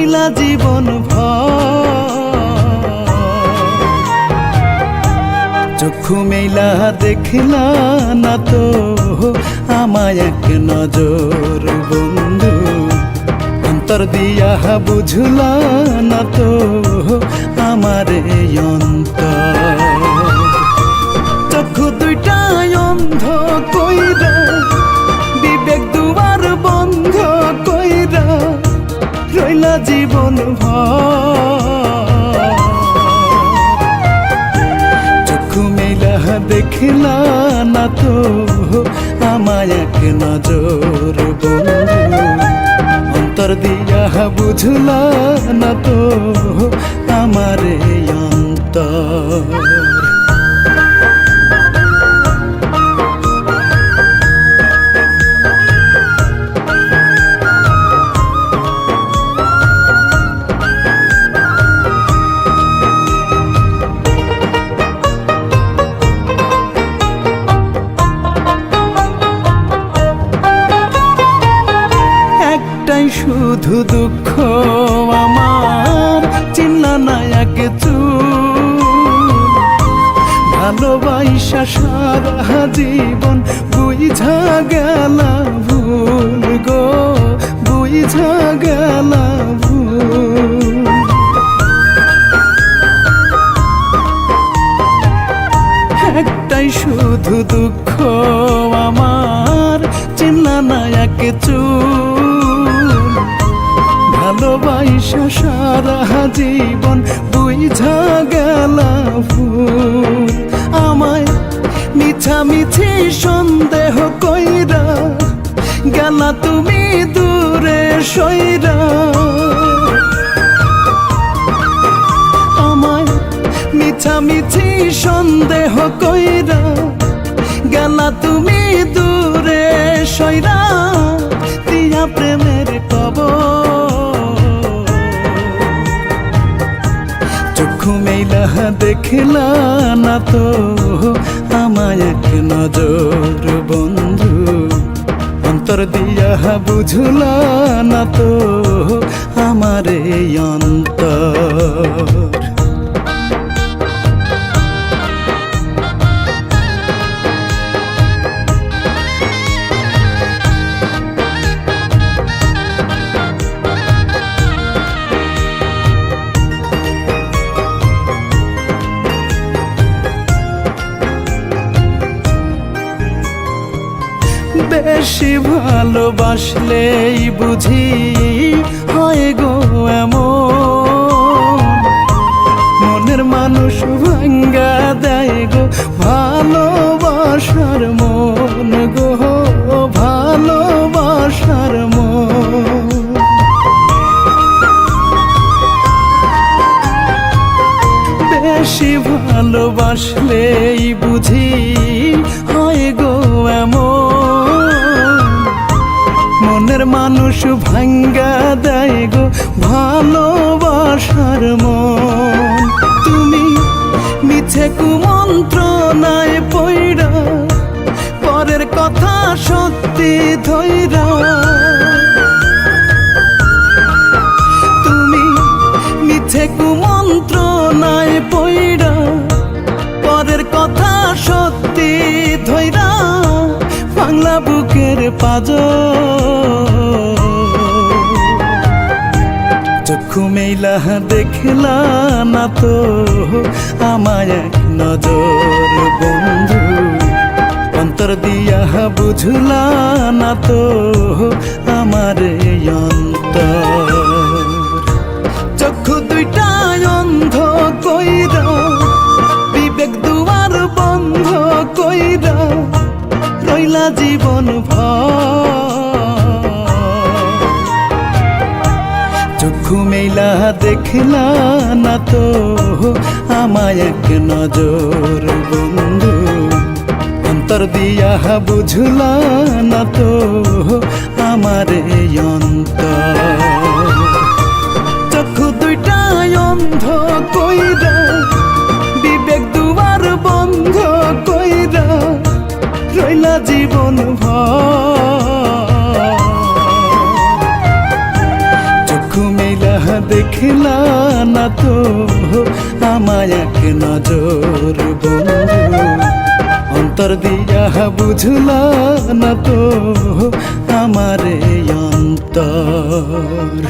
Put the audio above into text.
রইলা জীবন চক্ষু মেলা দেখলা না তো আমায় এক নজর বন্ধু, অন্তর দিয়া বুঝলা না তো আমার অন্তর। চক্ষু দুইটাই অন্ধ কইরা, বিবেক দুয়ার বন্ধ কইরা রইলা জীবন চক্ষু মেলা দেখলা না তো আমায় এক নজর বন্ধু, অন্তর দিয়া বুঝলা না তো আমার অন্তর। শুধু দুঃখ আমার চিন্না না এক চুল, ভালোবাসা সারা জীবন বুঝা গেলা ভুল গো, বুঝা গেলা ভুল। একটাই শুধু দুঃখ আমার চিন্না না এক চুল, ভালোবাসা সারা জীবন বুঝা গেলা ভুল। আমায় মিছামিছি সন্দেহ কইরা গেলা তুমি দূরে সইরা, আমায় মিছামিছি সন্দেহ কইরা গেলা তুমি দূরে সইরা দিয়া প্রেমের কবর। চক্ষু মেলা দেখলা না তো আমায় এক নজর বন্ধু, অন্তর দিয়া বুঝলা না তো আমার অন্তর। বেশি ভালোবাসলেই বুঝি হয় গো এমন, মনের মানুষ ভাঙ্গা দেয় গো ভালোবাসার মন গো, ভালোবাসার মন। বেশি ভালোবাসলেই বুঝি হয় গো এমন, মনের মানুষ ভাঙ্গা দেয় গো ভালোবাসার মন। তুমি মিছে কুমন্ত্রণায় পইড়া পরের কথা সত্যি ধইরা, তুমি মিছে কুমন্ত্রণায় পইড়া পরের কথা সত্যি ধইরা বাংলা বুকের পাজর। চক্ষু মেলা দেখলা না তো আমায় এক নজর বন্ধু, অন্তর দিয়া বুঝলা না তো আমার অন্তর। চক্ষু দুইটাই অন্ধ কইরা, বিবেক দুয়ার বন্ধ কইরা রইলা জীবন চক্ষু মেলা দেখলা না তো আমায় এক নজর বন্ধু, অন্তর দিয়া বুঝলা না তো আমার অন্তর। চক্ষু দুইটাই অন্ধ কইরা, বিবেক দুয়ার বন্ধ কইরা রইলা জীবন চক্ষু মেলা দেখলা না তো আমায় এক নজর বন্ধু অন্তর দিয়া বুঝলা না তো আমার অন্তর।